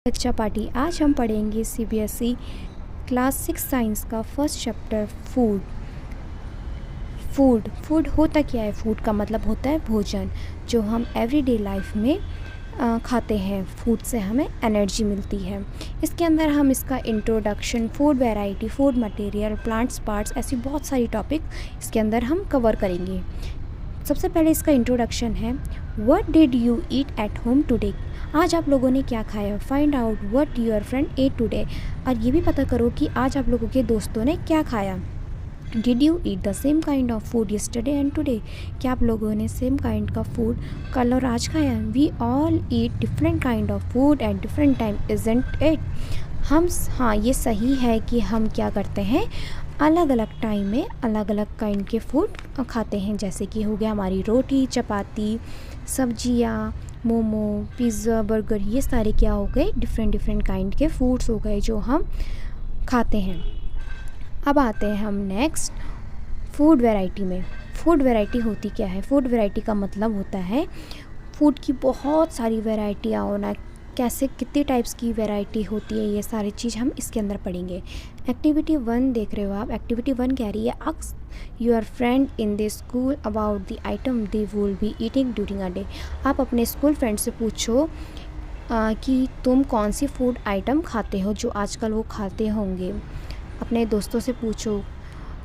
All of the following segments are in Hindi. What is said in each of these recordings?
कक्षा पार्टी। आज हम पढ़ेंगे सीबीएसई क्लास 6 साइंस का फर्स्ट चैप्टर फूड। फूड होता क्या है? फूड का मतलब होता है भोजन, जो हम एवरीडे लाइफ में खाते हैं। फूड से हमें एनर्जी मिलती है। इसके अंदर हम इसका introduction, food variety, food material, plants parts, ऐसी बहुत सारी टॉपिक इसके अंदर हम कवर करेंगे। सबसे पहले इसका इंट्रोडक्शन है, what did you eat at home today? आज आप लोगों ने क्या खाया? Find out what your friend at today. और ये भी पता करो कि आज आप लोगों के दोस्तों ने क्या खाया। Did you eat the same kind of food yesterday and today? क्या आप लोगों ने सेम काइंड का फूड कल और आज खाया? We all eat different kind of food at different time, isn't it? हाँ, ये सही है कि हम क्या करते हैं, अलग अलग टाइम में अलग अलग काइंड के फूड खाते हैं। जैसे कि हो गया हमारी रोटी, चपाती, सब्जियाँ, मोमो, पिज़्ज़ा, बर्गर, ये सारे क्या हो गए, डिफरेंट काइंड के फूड्स हो गए जो हम खाते हैं। अब आते हैं हम नेक्स्ट फूड वैरायटी में। फूड वैरायटी होती क्या है? फूड वैरायटी का मतलब होता है फूड की बहुत सारी वैरायटियाँ होना, कैसे कितने टाइप्स की वैरायटी होती है, ये सारी चीज़ हम इसके अंदर पढ़ेंगे। एक्टिविटी 1 देख रहे हो आप। एक्टिविटी 1 कह रही है, ask your friend in the school about the item they will be eating during a day. आप अपने स्कूल फ्रेंड से पूछो कि तुम कौन सी फूड आइटम खाते हो जो आजकल वो खाते होंगे। अपने दोस्तों से पूछो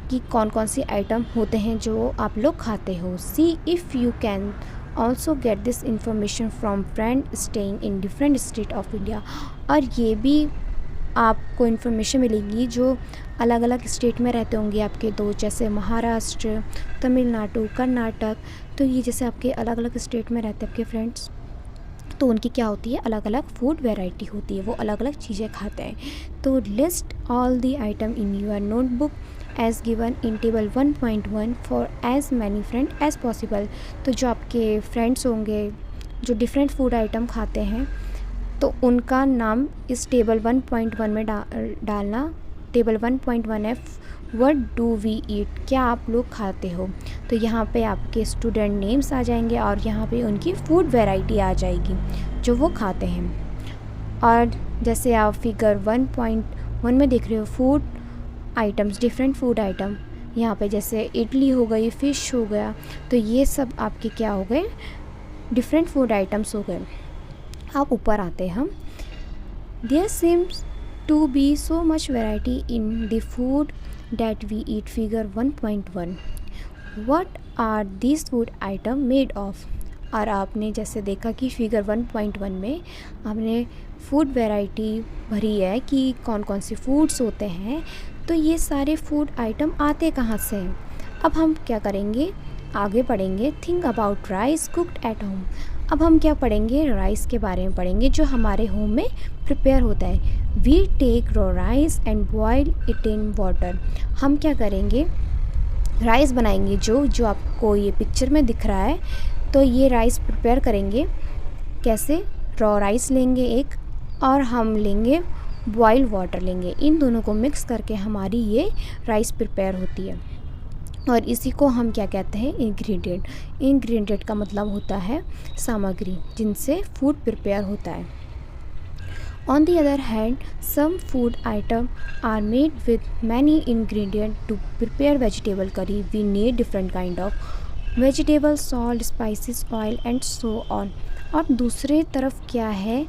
कि कौन कौन सी आइटम होते हैं जो आप लोग खाते हो। सी if you can also get this information from friend staying in different state of India. और ये भी आपको इन्फॉर्मेशन मिलेगी जो अलग अलग स्टेट में रहते होंगे आपके दोस्त, जैसे महाराष्ट्र, तमिलनाडु, कर्नाटक। तो ये जैसे आपके अलग अलग स्टेट में रहते हैं आपके फ्रेंड्स, तो उनकी क्या होती है, अलग अलग फूड वैरायटी होती है, वो अलग अलग चीज़ें खाते हैं। तो list all the item in your notebook as given in table 1.1 for as many friend as possible. तो जो आपके फ्रेंड्स होंगे जो डिफरेंट फूड आइटम खाते हैं, तो उनका नाम इस टेबल 1.1 में डालना। टेबल 1.1 है, व्हाट डू वी ईट, क्या आप लोग खाते हो। तो यहाँ पे आपके स्टूडेंट नेम्स आ जाएंगे और यहाँ पे उनकी फूड वैरायटी आ जाएगी जो वो खाते हैं। और जैसे आप फिगर 1.1 में देख रहे हो, food items, different food item, यहाँ पे जैसे इडली हो गई, फ़िश हो गया, तो ये सब आपके क्या हो गए, डिफरेंट फूड आइटम्स हो गए। आप ऊपर आते हैं हम। There seems to be so much variety in the food that we eat, figure 1.1. What are these food item made of? और आपने जैसे देखा कि फिगर 1.1 में आपने फूड वैरायटी भरी है कि कौन कौन से फूड्स होते हैं। तो ये सारे फूड आइटम आते कहाँ से हैं? अब हम क्या करेंगे, आगे पढ़ेंगे, think about rice cooked at home. अब हम क्या पढ़ेंगे, राइस के बारे में पढ़ेंगे जो हमारे होम में प्रिपेयर होता है। We take raw rice and boil it in water. हम क्या करेंगे, राइस बनाएंगे जो आपको ये पिक्चर में दिख रहा है। तो ये राइस प्रिपेयर करेंगे कैसे, रॉ राइस लेंगे एक, और हम लेंगे बॉयल वाटर लेंगे, इन दोनों को मिक्स करके हमारी ये राइस प्रिपेयर होती है। और इसी को हम क्या कहते हैं, इंग्रेडिएंट। इंग्रेडिएंट का मतलब होता है सामग्री जिनसे फूड प्रिपेयर होता है। On the other hand, some food item are made with many ingredient to prepare vegetable curry. We need different kind of vegetable, salt, spices, oil and so on. और दूसरे तरफ क्या है,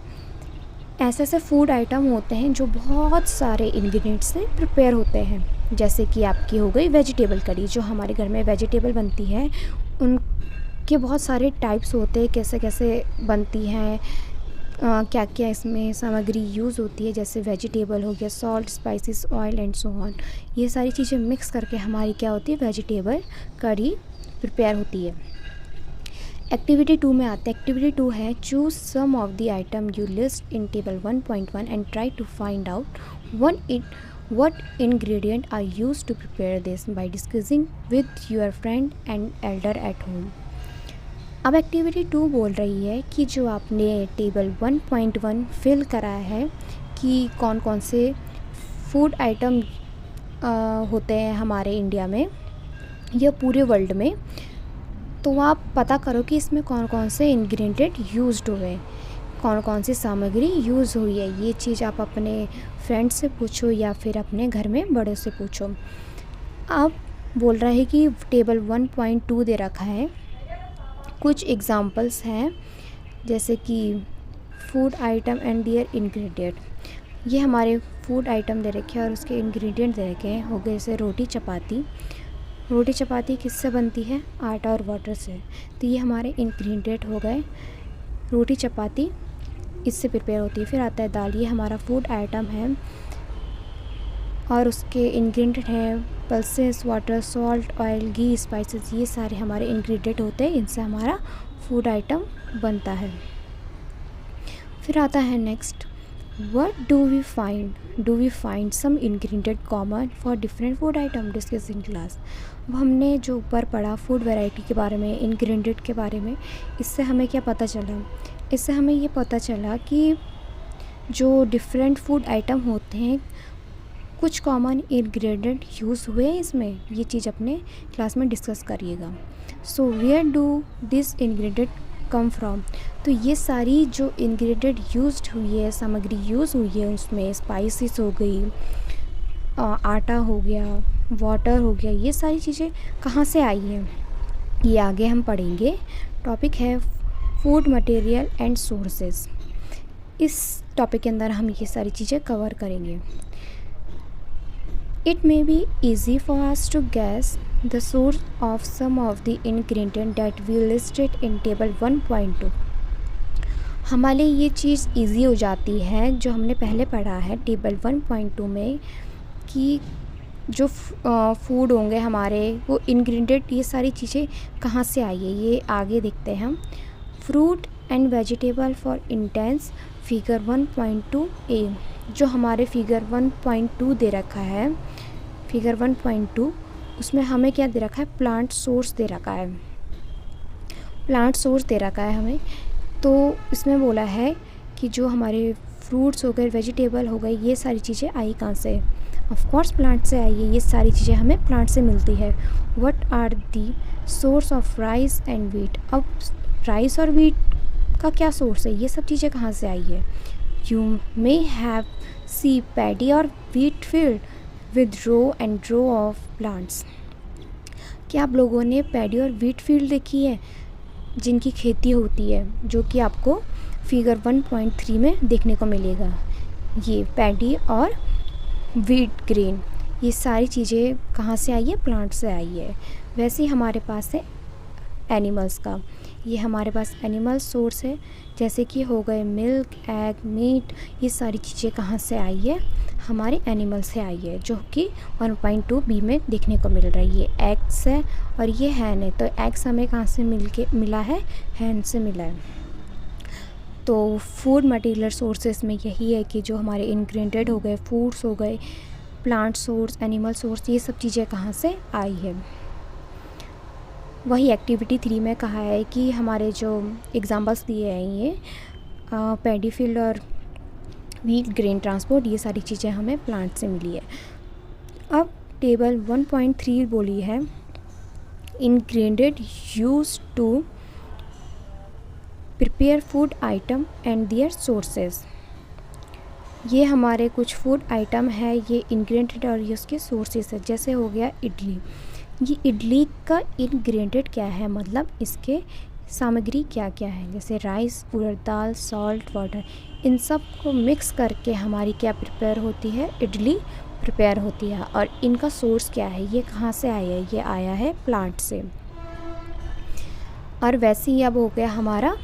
ऐसे ऐसे फूड आइटम होते हैं जो बहुत सारे इंग्रेडिएंट्स से प्रिपेयर होते हैं। जैसे कि आपकी हो गई वेजिटेबल करी, जो हमारे घर में वेजिटेबल बनती है, उनके बहुत सारे टाइप्स होते हैं, कैसे कैसे बनती हैं, क्या क्या इसमें सामग्री यूज़ होती है। जैसे वेजिटेबल हो गया, salt, spices, oil and so on, ये सारी चीज़ें मिक्स करके हमारी क्या होती है, वेजिटेबल करी प्रिपेयर होती है। एक्टिविटी 2 में आते हैं। एक्टिविटी 2 है, choose some of the item you list in table 1.1 and try to find out what ingredient are used to prepare this by discussing with your friend and elder at home. अब एक्टिविटी 2 बोल रही है कि जो आपने टेबल 1.1 फिल करा है कि कौन कौन से फूड आइटम होते हैं हमारे इंडिया में या पूरे वर्ल्ड में, तो आप पता करो कि इसमें कौन कौन से इंग्रेडिएंट यूज्ड हुए हैं। कौन कौन सी सामग्री यूज़ हुई है। ये चीज़ आप अपने फ्रेंड से पूछो या फिर अपने घर में बड़ों से पूछो। अब बोल रहा है कि टेबल 1.2 दे रखा है। कुछ एग्जांपल्स हैं जैसे कि food item and their ingredient. ये हमारे फूड आइटम दे रखे हैं और उसके इंग्रेडिएंट दे रखे हैं। हो गए जैसे रोटी चपाती। रोटी चपाती किससे बनती है? आटा और वाटर से। तो ये हमारे इंग्रेडिएंट हो गए। रोटी चपाती इससे प्रिपेयर होती है। फिर आता है दाल। ये हमारा फूड आइटम है और उसके इंग्रेडिएंट हैं पल्सेस, वाटर, सॉल्ट, ऑयल, घी, स्पाइसेस। ये सारे हमारे इंग्रेडिएंट होते हैं। इनसे हमारा फूड आइटम बनता है। फिर आता है next, What do we find? Do we find some ingredient common for different food item discussed in class? अब हमने जो ऊपर पढ़ा फूड वैरायटी के बारे में, इंग्रेडिएंट के बारे में, इससे हमें क्या पता चला? इससे हमें ये पता चला कि जो डिफरेंट फूड आइटम होते हैं कुछ कॉमन इंग्रेडिएंट यूज़ हुए हैं इसमें। ये चीज़ अपने क्लास में डिस्कस करिएगा। So where do this ingredient come from? तो ये सारी जो इंग्रेडिएंट यूज्ड हुई है, सामग्री यूज़ हुई है, उसमें स्पाइसेस हो गई, आटा हो गया, वाटर हो गया, ये सारी चीज़ें कहाँ से आई हैं ये आगे हम पढ़ेंगे। टॉपिक है फूड मटेरियल एंड सोर्सेज। इस टॉपिक के अंदर हम ये सारी चीज़ें कवर करेंगे। It may be easy for us to guess the source of some of the ingredient that we listed in table 1.2। हमारे लिए ये चीज़ इजी हो जाती है जो हमने पहले पढ़ा है टेबल 1.2 में कि जो फूड होंगे हमारे वो इंग्रेडिएंट, ये सारी चीज़ें कहाँ से आई है ये आगे देखते हैं हम। Fruit and vegetable for intense figure 1.2 ए। जो हमारे फिगर 1.2 दे रखा है, फिगर 1.2, उसमें हमें क्या दे रखा है? प्लांट सोर्स दे रखा है। प्लांट सोर्स दे रखा है हमें। तो इसमें बोला है कि जो हमारे फ्रूट्स हो गए, वेजिटेबल हो गए, ये सारी चीज़ें आई कहाँ से? ऑफ कोर्स प्लांट से आई है। ये सारी चीज़ें हमें प्लांट से मिलती है। What are the source of rice and wheat? अब राइस और व्हीट का क्या सोर्स है? ये सब चीज़ें कहाँ से आई है? You may have see paddy और wheat field with row and row of plants. क्या आप लोगों ने पैडी और व्हीट फील्ड देखी है जिनकी खेती होती है, जो कि आपको फिगर 1.3 में देखने को मिलेगा? ये पैडी और व्हीट ग्रेन, ये सारी चीज़ें कहाँ से आई है? प्लांट से आई है। वैसे ही हमारे पास है एनिमल्स का। ये हमारे पास एनिमल सोर्स है, जैसे कि हो गए मिल्क, एग, मीट। ये सारी चीज़ें कहाँ से आई है? हमारे एनिमल से आई है, जो कि 1.2 बी में देखने को मिल रही है। ये एग्स है और ये हैन है। तो एग्स हमें कहाँ से मिला है? हैन से मिला है। तो फूड मटेरियल सोर्सेस में यही है कि जो हमारे इंग्रेडिएंट हो गए, फूड्स हो गए, प्लांट सोर्स, एनिमल सोर्स, ये सब चीज़ें कहाँ से आई है। वही एक्टिविटी 3 में कहा है कि हमारे जो एग्जांपल्स दिए हैं ये पैडी फील्ड और व्हीट ग्रेन ट्रांसपोर्ट, ये सारी चीज़ें हमें प्लांट से मिली है। अब टेबल 1.3 बोली है ingredient used to prepare food item and their sources. ये हमारे कुछ फूड आइटम है, ये इंग्रेडिएंट और ये उसके सोर्सेज है। जैसे हो गया इडली। ये इडली का इंग्रेडिएंट क्या है, मतलब इसके सामग्री क्या क्या है? जैसे राइस, उड़द दाल, सॉल्ट, वाटर, इन सब को मिक्स करके हमारी क्या प्रिपेयर होती है? इडली प्रिपेयर होती है। और इनका सोर्स क्या है? ये कहाँ से आया है? ये आया है प्लांट से। और वैसे ही अब हो गया हमारा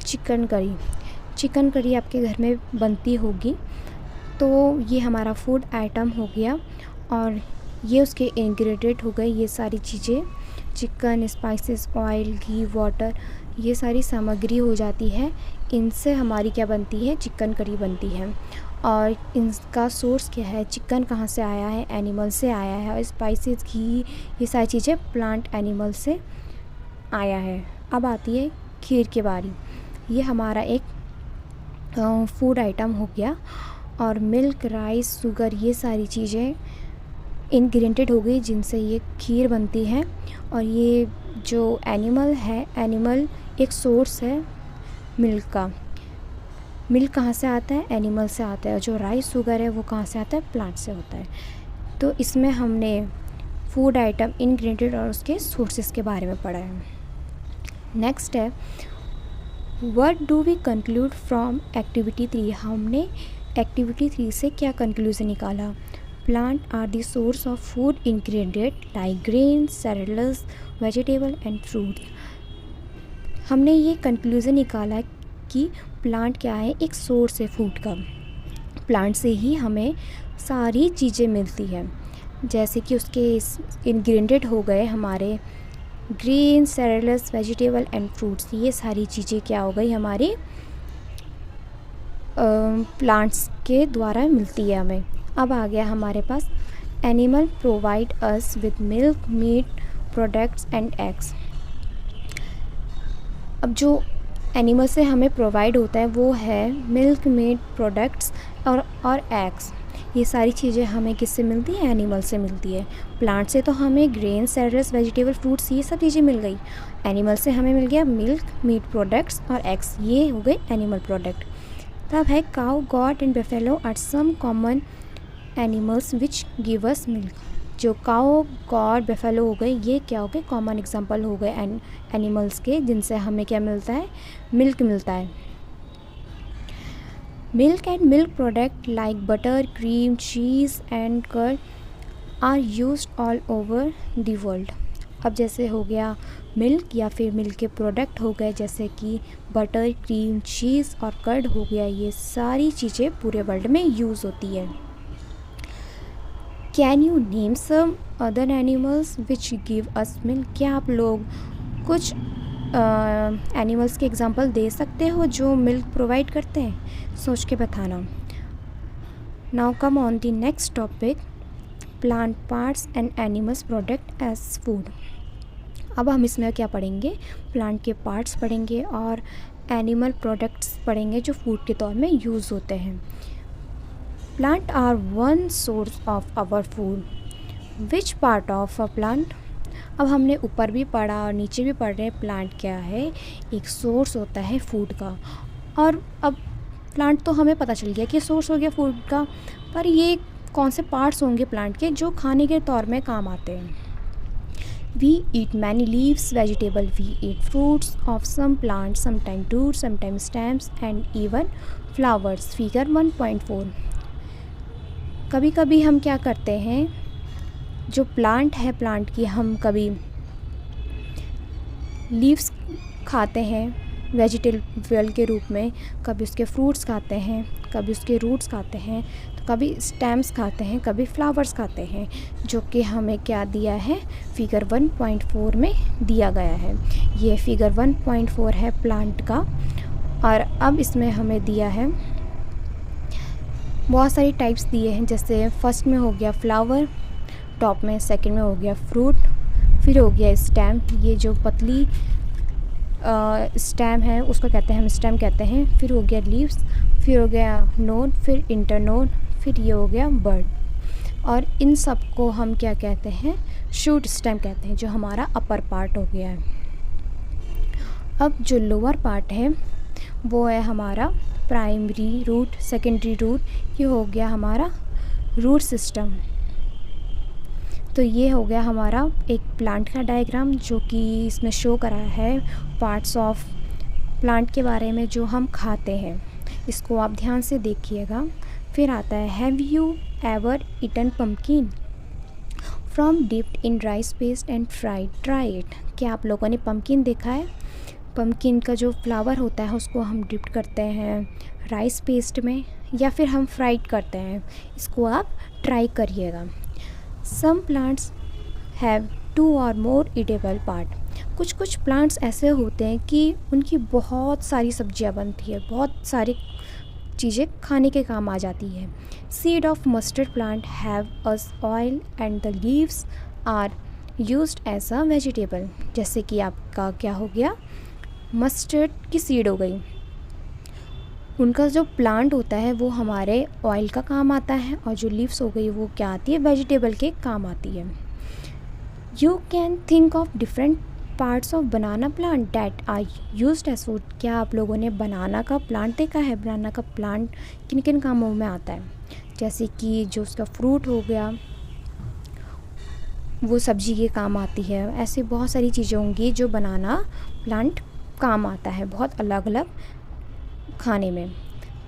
चिकन करी। चिकन करी आपके घर में बनती होगी, तो ये हमारा फूड आइटम हो गया और ये उसके इंग्रेडिएंट हो गए। ये सारी चीज़ें चिकन, स्पाइसेस, ऑयल, घी, वाटर, ये सारी सामग्री हो जाती है। इनसे हमारी क्या बनती है? चिकन करी बनती है। और इनका सोर्स क्या है? चिकन कहाँ से आया है? एनिमल से आया है। और स्पाइसेस, घी, ये सारी चीज़ें प्लांट, एनिमल से आया है। अब आती है खीर की बारी। ये हमारा एक फूड आइटम हो गया और मिल्क, राइस, शुगर, ये सारी चीज़ें इंग्रेडिएंट हो गई जिनसे ये खीर बनती है। और ये जो एनिमल है, एनिमल एक सोर्स है मिल्क का। मिल्क कहाँ से आता है? एनिमल से आता है। और जो राइस शुगर है वो कहाँ से आता है? प्लांट से होता है। तो इसमें हमने फूड आइटम, इंग्रेडिएंट और उसके सोर्सेज के बारे में पढ़ा है। नेक्स्ट है what do we conclude from activity 3। हमने एक्टिविटी 3 से क्या कंक्लूज़न निकाला? Plant are the source of food ingredient like grains, cereals, vegetable and fruits. हमने ये कंक्लूज़न निकाला कि प्लांट क्या है? एक सोर्स है फूड का। प्लांट से ही हमें सारी चीज़ें मिलती हैं, जैसे कि उसके इंग्रेडिएंट हो गए हमारे ग्रेन, सेरेलस, वेजिटेबल एंड फ्रूट्स। ये सारी चीज़ें क्या हो गई? हमारी प्लांट्स के द्वारा मिलती है हमें। अब आ गया हमारे पास animal provide us with milk, meat products and eggs. अब जो एनिमल से हमें प्रोवाइड होता है वो है मिल्क, मीट प्रोडक्ट्स और एग्स। ये सारी चीज़ें हमें किससे मिलती है? एनिमल से मिलती है। प्लांट से तो हमें ग्रेन, सेरेलस, वेजिटेबल, फ्रूट्स ये सब चीज़ें मिल गई। एनिमल से हमें मिल गया मिल्क, मीट प्रोडक्ट्स और एग्स। ये हो गए एनिमल प्रोडक्ट। तब है cow, goat and buffalo are some common animals which give us milk. जो काउ, गॉट, बफेलो हो गए, ये क्या हो गए? कॉमन एग्जांपल हो गए एनिमल्स के, जिनसे हमें क्या मिलता है? मिल्क मिलता है। Milk and milk product like butter, cream, cheese and curd are used all over the world. अब जैसे हो गया मिल्क या फिर मिल्क के प्रोडक्ट हो गए, जैसे कि बटर, क्रीम, चीज़ और कर्ड हो गया, ये सारी चीज़ें पूरे वर्ल्ड में यूज़ होती है। Can you name some other animals which give us milk. क्या आप लोग कुछ एनिमल्स के एग्जांपल दे सकते हो जो मिल्क प्रोवाइड करते हैं? सोच के बताना। Now come on the next topic, plant parts and animals product as food. अब हम इसमें क्या पढ़ेंगे? प्लांट के पार्ट्स पढ़ेंगे और एनिमल प्रोडक्ट्स पढ़ेंगे जो फूड के तौर में यूज़ होते हैं। Plant are one source of our food. Which part of a plant? अब हमने ऊपर भी पढ़ा और नीचे भी पढ़ रहे हैं। प्लांट क्या है? एक सोर्स होता है फूड का। और अब प्लांट तो हमें पता चल गया कि सोर्स हो गया फूड का, पर ये कौन से पार्ट्स होंगे प्लांट के जो खाने के तौर में काम आते हैं? We eat many leaves, vegetable, we eat fruits of some plants, sometime roots, sometime stems and even flowers. Figure 1.4। कभी कभी हम क्या करते हैं, जो प्लांट है प्लांट की हम कभी लीव्स खाते हैं वेजिटेबल के रूप में, कभी उसके फ्रूट्स खाते हैं, कभी उसके रूट्स खाते हैं, तो कभी स्टेम्स खाते हैं, कभी फ्लावर्स खाते हैं, जो कि हमें क्या दिया है? फिगर 1.4 में दिया गया है। ये फिगर 1.4 है प्लांट का। और अब इसमें हमें दिया है बहुत सारी टाइप्स दिए हैं, जैसे फर्स्ट में हो गया फ्लावर टॉप में, सेकंड में हो गया फ्रूट, फिर हो गया स्टेम। ये जो पतली स्टेम है उसको कहते हैं हम स्टेम कहते हैं। फिर हो गया लीव्स, फिर हो गया नोड, फिर इंटरनोड, फिर ये हो गया बर्ड। और इन सब को हम क्या कहते हैं? शूट स्टेम कहते हैं, जो हमारा अपर पार्ट हो गया है। अब जो लोअर पार्ट है वो है हमारा प्राइमरी रूट, सेकेंडरी रूट, ये हो गया हमारा रूट सिस्टम। तो ये हो गया हमारा एक प्लांट का डायग्राम, जो कि इसमें शो करा है पार्ट्स ऑफ प्लांट के बारे में जो हम खाते हैं। इसको आप ध्यान से देखिएगा। फिर आता है have you ever eaten pumpkin from dipped in rice paste and fried, try it. क्या आप लोगों ने पम्पकिन देखा है? पम्पकिन का जो फ्लावर होता है उसको हम डिप्ट करते हैं राइस पेस्ट में या फिर हम फ्राइड करते हैं। इसको आप ट्राई करिएगा। सम प्लांट्स हैव 2 और मोर ईटेबल पार्ट। कुछ प्लांट्स ऐसे होते हैं कि उनकी बहुत सारी सब्जियां बनती है, बहुत सारी चीज़ें खाने के काम आ जाती है। Seed of mustard plant have us oil and the leaves are used as a vegetable. जैसे कि आपका क्या हो गया? मस्टर्ड की सीड हो गई, उनका जो प्लांट होता है वो हमारे ऑयल का काम आता है, और जो लीव्स हो गई वो क्या आती है? वेजिटेबल के काम आती है। You can think of different parts of banana plant that are used as food. क्या आप लोगों ने बनाना का प्लांट देखा है? बनाना का प्लांट किन किन कामों में आता है? जैसे कि जो उसका फ्रूट हो गया वो सब्जी के काम आती है। ऐसे बहुत सारी चीज़ें होंगी जो बनाना प्लांट काम आता है बहुत अलग अलग खाने में।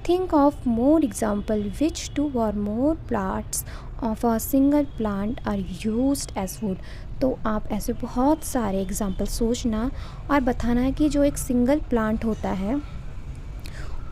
Think of more example which two और more parts of a single plant are used as food. तो आप ऐसे बहुत सारे एग्जाम्पल सोचना और बताना है कि जो एक सिंगल प्लांट होता है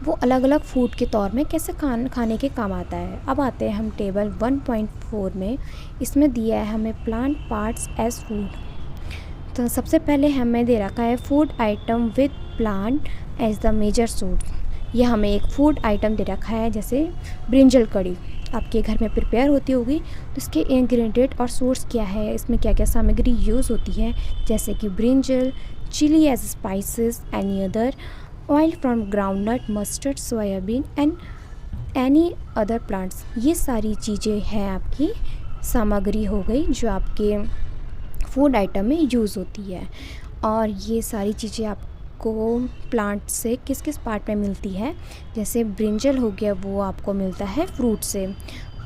वो अलग अलग फूड के तौर में कैसे खाने के काम आता है। अब आते हैं हम टेबल 1.4 में। इसमें दिया है हमें प्लांट पार्ट्स एज फूड। तो सबसे पहले हमें दे रखा है food item with plant as the major source. ये हमें एक फूड आइटम दे रखा है, जैसे ब्रिंजल कड़ी आपके घर में प्रिपेयर होती होगी, तो इसके इंग्रेडिएंट और सोर्स क्या है, इसमें क्या क्या सामग्री यूज़ होती है, जैसे कि brinjal, chili as spices, any other oil from groundnut, mustard, soybean and any other plants. ये सारी चीज़ें हैं आपकी सामग्री हो गई जो आपके फूड आइटम में यूज़ होती है। और ये सारी चीज़ें आपको प्लांट से किस किस पार्ट में मिलती है, जैसे ब्रिंजल हो गया वो आपको मिलता है फ्रूट से,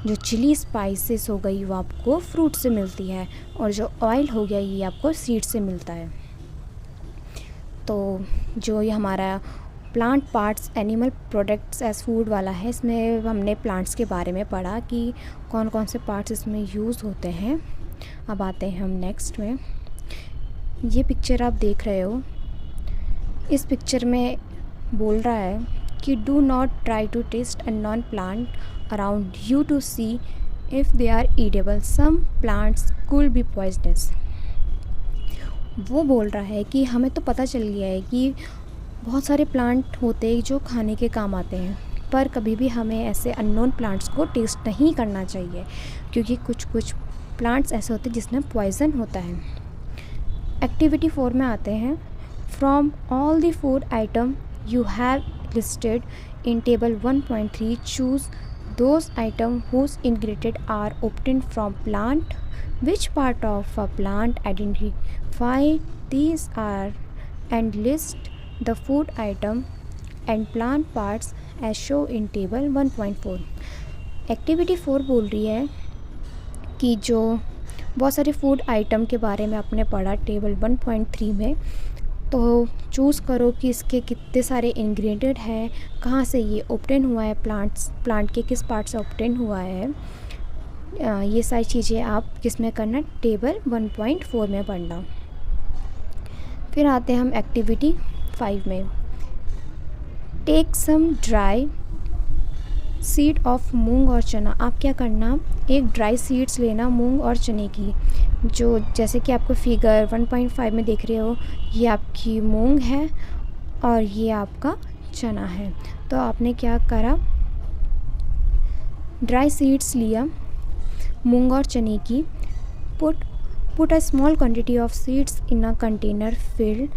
जो चिली स्पाइसेस हो गई वो आपको फ्रूट से मिलती है, और जो ऑयल हो गया ये आपको सीड से मिलता है। तो जो ये हमारा plant parts animal products as food वाला है, इसमें हमने प्लांट्स के बारे में पढ़ा कि कौन कौन से पार्ट्स इसमें यूज़ होते हैं। अब आते हैं हम नेक्स्ट में। ये पिक्चर आप देख रहे हो, इस पिक्चर में बोल रहा है कि do not try to taste a non plant around you to see if they are edible, some plants could be poisonous. वो बोल रहा है कि हमें तो पता चल गया है कि बहुत सारे प्लांट होते हैं जो खाने के काम आते हैं, पर कभी भी हमें ऐसे अननोन प्लांट्स को टेस्ट नहीं करना चाहिए, क्योंकि कुछ कुछ प्लांट्स ऐसे होते हैं जिसमें पॉइज़न होता है। एक्टिविटी 4 में आते हैं। From all the food item you have listed in table 1.3 choose those item whose ingredient are obtained from plant. Which part of a plant identify these are and list the food item and plant parts as shown in table 1.4। Activity 4 बोल रही है कि जो बहुत सारे फूड आइटम के बारे में आपने पढ़ा टेबल 1.3 में, तो चूज़ करो कि इसके कितने सारे इंग्रेडिएंट हैं, कहाँ से ये ऑब्टेन हुआ है, प्लांट के किस पार्ट से ऑब्टेन हुआ है। ये सारी चीज़ें आप किस में करना, टेबल 1.4 में पढ़ना। फिर आते हैं हम एक्टिविटी 5 में। Take some dry seed of moong और चना। आप क्या करना, एक ड्राई सीड्स लेना मूंग और चने की, जो जैसे कि आपको फिगर 1.5 में देख रहे हो, ये आपकी मूंग है और ये आपका चना है। तो आपने क्या करा, ड्राई सीड्स लिया मूंग और चने की। Put a small quantity of seeds in a container filled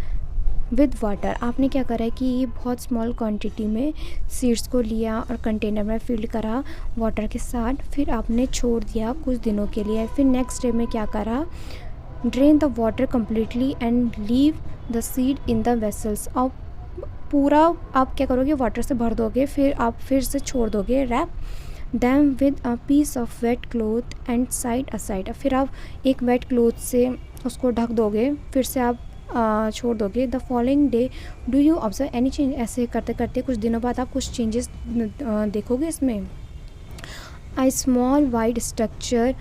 with water. आपने क्या करा है कि ये बहुत स्मॉल क्वांटिटी में सीड्स को लिया और कंटेनर में फिल करा वाटर के साथ, फिर आपने छोड़ दिया कुछ दिनों के लिए। फिर नेक्स्ट डे में क्या करा, drain the water completely and leave the seed in the vessels. अब पूरा आप क्या करोगे, वाटर से भर दोगे, फिर आप फिर से छोड़ दोगे, wrap them with a piece of wet cloth and side aside. फिर आप एक वेट क्लोथ से उसको ढक दोगे, फिर से आप छोड़ दोगे। The following day do you observe any change. ऐसे करते करते कुछ दिनों बाद आप कुछ चेंजेस देखोगे इसमें। A small wide structure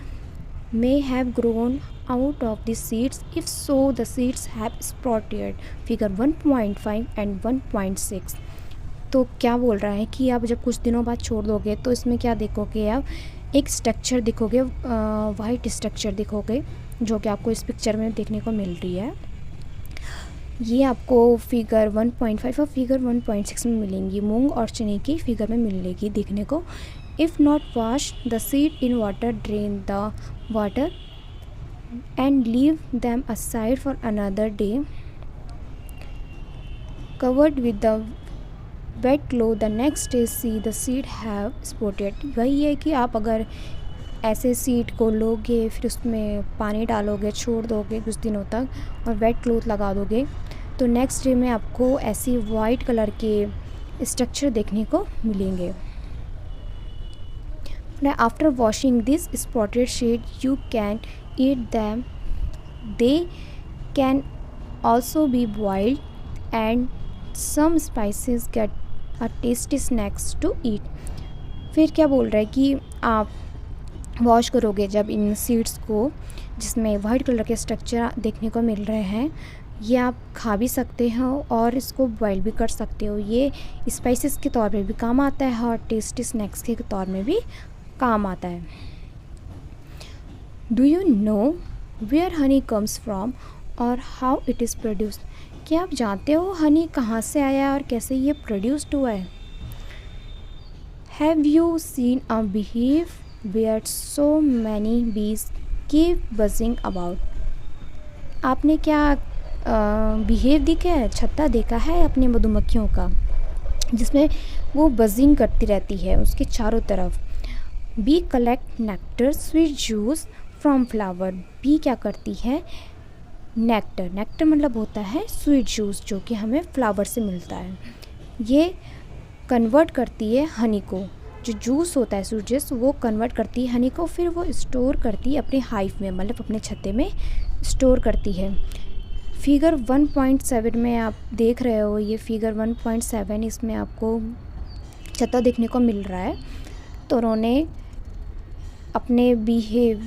may have grown out of the seeds, if so the seeds have sprouted, figure 1.5 and 1.6। तो क्या बोल रहा है कि आप जब कुछ दिनों बाद छोड़ दोगे तो इसमें क्या देखोगे, आप एक स्ट्रक्चर देखोगे, वाइट स्ट्रक्चर देखोगे, जो कि आपको इस पिक्चर में देखने को मिल रही है। ये आपको फिगर 1.5 और फिगर 1.6 में मिलेंगी, मूंग और चने की फिगर में मिलेगी देखने को। If not wash the seed in water, drain the water and leave them aside for another day covered with the wet cloth। the next day see the seed have sprouted। वही है कि आप अगर ऐसे सीड को लोगे, फिर उसमें पानी डालोगे, छोड़ दोगे कुछ दिनों तक और वेट क्लॉथ लगा दोगे, तो नेक्स्ट डे में आपको ऐसी वाइट कलर के स्ट्रक्चर देखने को मिलेंगे। After washing this spotted seed you can eat them. They can also be boiled and some spices get a tasty snacks to eat. फिर क्या बोल रहा है कि आप वॉश करोगे जब इन सीड्स को, जिसमें वाइट कलर के स्ट्रक्चर देखने को मिल रहे हैं, ये आप खा भी सकते हो और इसको बॉईल भी कर सकते हो। ये स्पाइसेस के तौर पे भी काम आता है और टेस्टी स्नैक्स के तौर में भी काम आता है। Do you know where honey comes from और हाउ इट इज़ प्रोड्यूस्ड? क्या आप जानते हो हनी कहाँ से आया और कैसे ये प्रोड्यूस्ड हुआ है? Have you seen a beehive where so many bees keep buzzing about? आपने क्या बिहेव देखा है, छत्ता देखा है अपने मधुमक्खियों का, जिसमें वो बजिंग करती रहती है उसके चारों तरफ। Bee collect nectar sweet juice from flower. Bee क्या करती है? नेक्टर, नेक्टर मतलब होता है स्वीट जूस जो कि हमें फ्लावर से मिलता है। ये कन्वर्ट करती है हनी को, जो जूस होता है स्वीट जूस वो कन्वर्ट करती है हनी को, फिर वो स्टोर करती है अपने हाइव में, मतलब अपने छत्ते में स्टोर करती है। फिगर 1.7 में आप देख रहे हो, ये फिगर 1.7, इसमें आपको छत्ता देखने को मिल रहा है। तो उन्होंने अपने बिहेव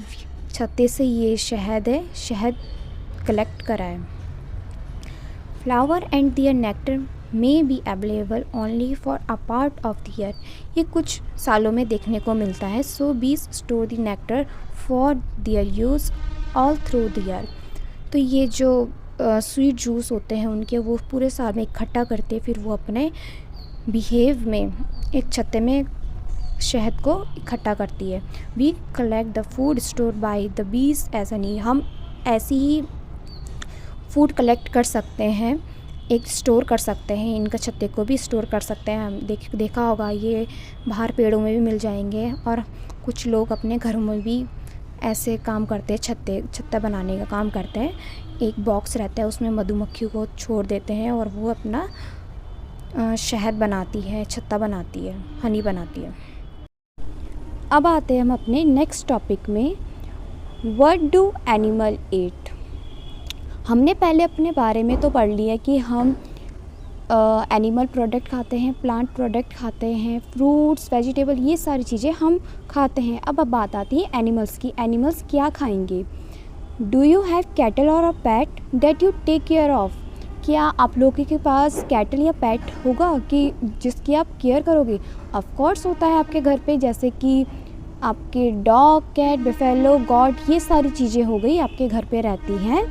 छत्ते से ये शहद है, शहद कलेक्ट करा है। Flower and their nectar may be available only for a part of the year. ये कुछ सालों में देखने को मिलता है। So bees store the nectar for their use all through the year. तो ये जो स्वीट जूस होते हैं उनके, वो पूरे साल में इकट्ठा करते, फिर वो अपने बिहेव में एक छत्ते में शहद को इकट्ठा करती है। We collect the food store by the bees as honey. हम ऐसी ही फूड कलेक्ट कर सकते हैं, एक स्टोर कर सकते हैं, इनका छत्ते को भी स्टोर कर सकते हैं। हम देखा होगा ये बाहर पेड़ों में भी मिल जाएंगे, और कुछ लोग अपने घरों में भी ऐसे काम करते हैं, छत्ता बनाने का काम करते हैं। एक बॉक्स रहता है, उसमें मधुमक्खियों को छोड़ देते हैं और वो अपना शहद बनाती है, छत्ता बनाती है, हनी बनाती है। अब आते हैं हम अपने नेक्स्ट टॉपिक में, व्हाट डू एनिमल ईट। हमने पहले अपने बारे में तो पढ़ लिया कि हम एनिमल प्रोडक्ट खाते हैं, प्लांट प्रोडक्ट खाते हैं, फ्रूट्स, वेजिटेबल, ये सारी चीज़ें हम खाते हैं। अब बात आती है एनिमल्स की। एनिमल्स क्या खाएंगे? डू यू हैव कैटल और a pet that you take care of? क्या आप लोगों के पास कैटल या पेट होगा कि जिसकी आप केयर करोगे? ऑफ कोर्स होता है आपके घर पे, जैसे कि आपके डॉग, कैट, बफेलो, गॉट, ये सारी चीज़ें हो गई आपके घर पे रहती हैं।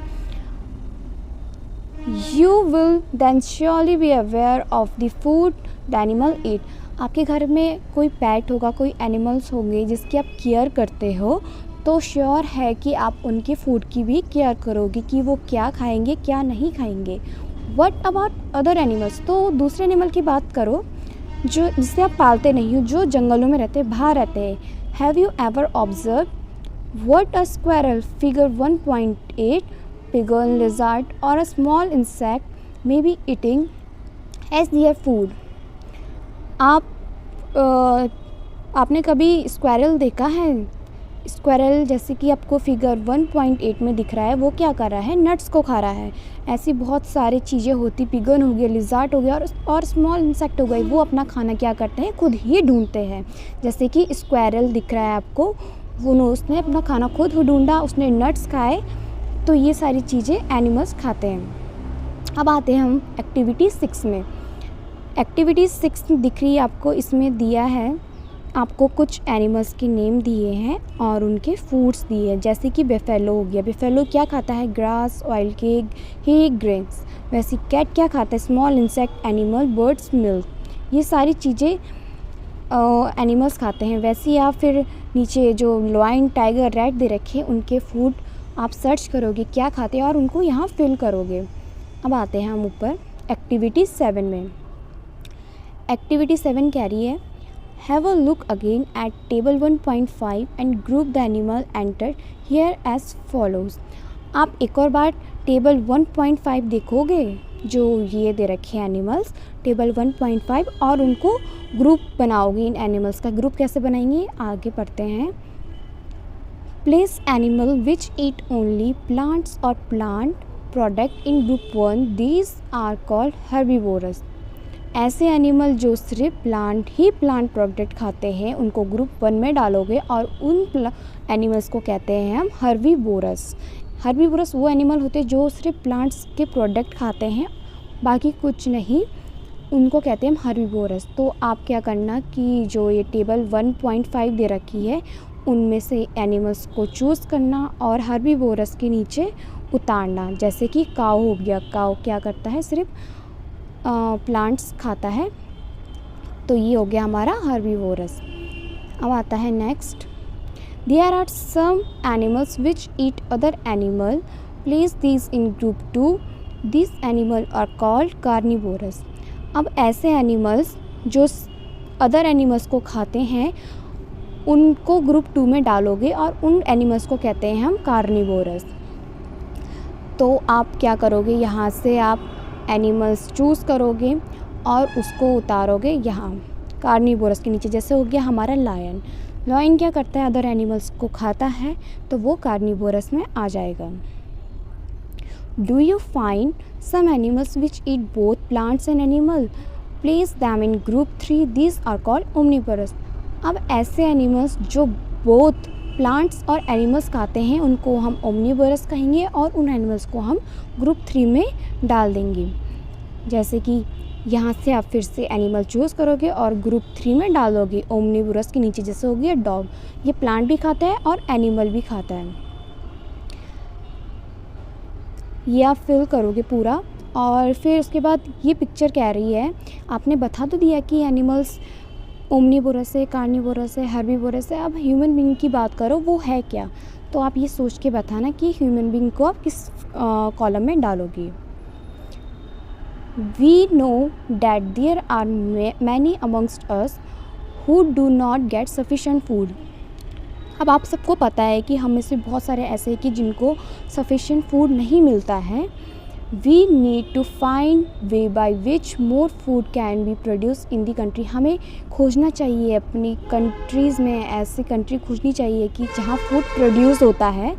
You will then surely be aware of the food the animal eat. आपके घर में कोई पेट होगा, कोई एनिमल्स होंगे जिसकी आप केयर करते हो, तो श्योर है कि आप उनके फूड की भी केयर करोगे कि वो क्या खाएंगे, क्या नहीं खाएंगे। What about other animals? तो दूसरे एनिमल की बात करो जो जिसे आप पालते नहीं हो, जो जंगलों में रहते हैं, बाहर रहते हैं। Have you ever observed what a squirrel, figure 1.8, pigeon, lizard or a small insect may be eating as their food? आपने कभी स्क्वायरल देखा है? स्क्वायरल जैसे कि आपको फिगर 1.8 में दिख रहा है, वो क्या कर रहा है? नट्स को खा रहा है। ऐसी बहुत सारी चीज़ें होती, पिगन हो गया, लिजार्ड हो गया और स्मॉल इंसेक्ट हो गए, वो अपना खाना क्या करते हैं? खुद ही ढूंढते हैं। जैसे कि स्क्वायरल दिख रहा है आपको, उसने अपना खाना खुद ढूंढा, उसने नट्स खाए। तो ये सारी चीज़ें एनिमल्स खाते हैं। अब आते हैं हम एक्टिविटी 6 में। एक्टिविटी 6 दिख रही है आपको, इसमें दिया है आपको कुछ एनिमल्स के नेम दिए हैं और उनके फूड्स दिए हैं। जैसे कि बेफेलो हो गया, बेफेलो क्या खाता है? ग्रास, ऑयल केक, ही ग्रेन्स। वैसे कैट क्या खाता है? Small insect, animal, birds, milk. ये सारी चीज़ें एनिमल्स खाते हैं। वैसे ही आप फिर नीचे जो लायन, टाइगर, रैट दे रखे, उनके फूड आप सर्च करोगे क्या खाते हैं और उनको यहाँ फिल करोगे। अब आते हैं हम ऊपर एक्टिविटी 7 में। एक्टिविटी 7 कह रही है, Have a look again at table 1.5 and group the animal entered here as follows. आप एक और बार टेबल 1.5 देखोगे, जो ये दे रखे हैं एनिमल्स टेबल 1.5, और उनको ग्रुप बनाओगे। इन एनिमल्स का ग्रुप कैसे बनाएंगे, आगे पढ़ते हैं। Place animal which eat only plants और plant product in group 1, these are called herbivorous. ऐसे एनिमल जो सिर्फ प्लांट प्रोडक्ट खाते हैं उनको ग्रुप 1 में डालोगे, और उन एनिमल्स को कहते हैं हम हर्बीवोरस। हर्बीवोरस वो एनिमल होते हैं जो सिर्फ प्लांट्स के प्रोडक्ट खाते हैं, बाकी कुछ नहीं, उनको कहते हैं हम हर्बीवोरस। तो आप क्या करना कि जो ये टेबल 1.5 दे रखी है उनमें से एनिमल्स को चूज़ करना और हर्बीवोरस के नीचे उतारना। जैसे कि काऊ हो गया, काऊ क्या करता है, सिर्फ प्लांट्स खाता है, तो ये हो गया हमारा हर्बीवोरस। अब आता है next. There are some animals which eat other animal, place these in group 2, this animal are called carnivorous. अब ऐसे एनिमल्स जो अदर एनिमल्स को खाते हैं उनको ग्रुप 2 में डालोगे, और उन एनिमल्स को कहते हैं हम कार्निवोरस। तो आप क्या करोगे, यहाँ से आप एनिमल्स चूज़ करोगे और उसको उतारोगे यहाँ कार्निवोरस के नीचे। जैसे हो गया हमारा लायन। लायन क्या करता है, अदर एनिमल्स को खाता है, तो वो कार्निवोरस में आ जाएगा। Do you find some animals which eat both plants and animal, place them in group 3, this are called omnivorous. अब ऐसे एनिमल्स जो बोथ प्लांट्स और एनिमल्स खाते हैं उनको हम ओमनीवोरस कहेंगे, और उन एनिमल्स को हम ग्रुप 3 में डाल देंगे। जैसे कि यहाँ से आप फिर से एनिमल चूज़ करोगे और ग्रुप 3 में डालोगे ओमनीवोरस के नीचे। जैसे हो गया डॉग, ये प्लांट भी खाता है और एनिमल भी खाता है। ये आप फिल करोगे पूरा, और फिर उसके बाद ये पिक्चर कह रही है, आपने बता तो दिया कि एनिमल्स ओमनीवोरस है, कार्निवोरस है, हर्बीवोरस है। अब ह्यूमन बीइंग की बात करो, वो है क्या, तो आप ये सोच के बताना कि ह्यूमन बीइंग को आप किस कॉलम में डालोगे। We know that there are many amongst us who do not get sufficient food. अब आप सबको पता है कि हम में से बहुत सारे ऐसे हैं कि जिनको सफिशेंट फूड नहीं मिलता है। We need to find way by which more food can be produced in the country। हमें खोजना चाहिए अपनी कंट्रीज़ में, ऐसी कंट्री खोजनी चाहिए कि जहाँ फूड प्रोड्यूस होता है।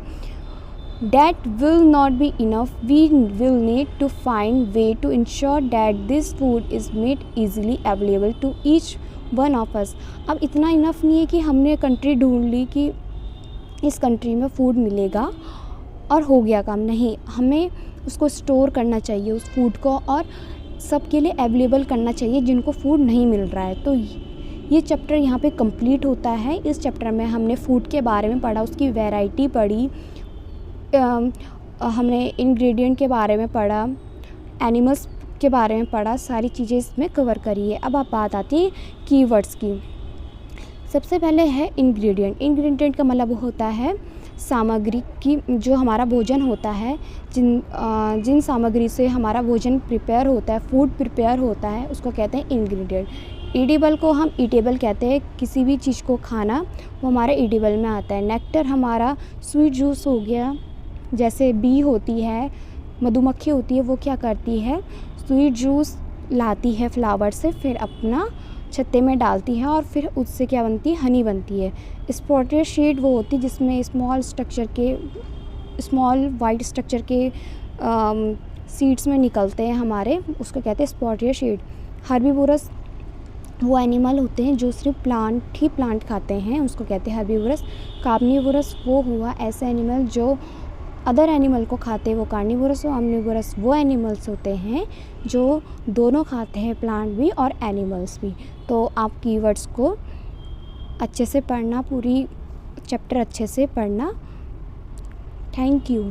That will not be enough, we will need to find way to ensure that this food is made easily available to each one of us। अब इतना इनफ नहीं है कि हमने कंट्री ढूंढ ली कि इस कंट्री में फ़ूड मिलेगा और हो गया काम, नहीं, हमें उसको स्टोर करना चाहिए उस फूड को, और सबके लिए अवेलेबल करना चाहिए जिनको फूड नहीं मिल रहा है। तो ये चैप्टर यहाँ पे कंप्लीट होता है। इस चैप्टर में हमने फूड के बारे में पढ़ा, उसकी वैरायटी पढ़ी, हमने इंग्रेडिएंट के बारे में पढ़ा, एनिमल्स के बारे में पढ़ा, सारी चीज़ें इसमें कवर करी है। अब बात आती है कीवर्ड्स की। सबसे पहले है इंग्रेडिएंट। इंग्रेडिएंट का मतलब होता है सामग्री की, जो हमारा भोजन होता है, जिन सामग्री से हमारा भोजन प्रिपेयर होता है, फूड प्रिपेयर होता है, उसको कहते हैं इंग्रेडिएंट। ईडेबल को हम ईटेबल कहते हैं, किसी भी चीज़ को खाना वो हमारे ईडेबल में आता है। नेक्टर हमारा स्वीट जूस हो गया, जैसे बी होती है, मधुमक्खी होती है, वो क्या करती है, स्वीट जूस लाती है फ्लावर से, फिर अपना छत्ते में डालती है और फिर उससे क्या बनती है, हनी बनती है। स्पॉटेड शीट वो होती है जिसमें स्मॉल वाइट स्ट्रक्चर के सीड्स में निकलते हैं हमारे, उसको कहते हैं स्पॉटेड शीट। हर्बीवोरस वो एनिमल होते हैं जो सिर्फ प्लांट खाते हैं, उसको कहते हैं हर्बीवोरस। कार्निवोरस वो हुआ ऐसे एनिमल जो अदर एनिमल को खाते हैं, वो कार्निवोरस। और ओमनीवोरस वो एनिमल्स होते हैं जो दोनों खाते हैं, प्लांट भी और एनिमल्स भी। तो आप कीवर्ड्स को अच्छे से पढ़ना, पूरी चैप्टर अच्छे से पढ़ना। Thank you.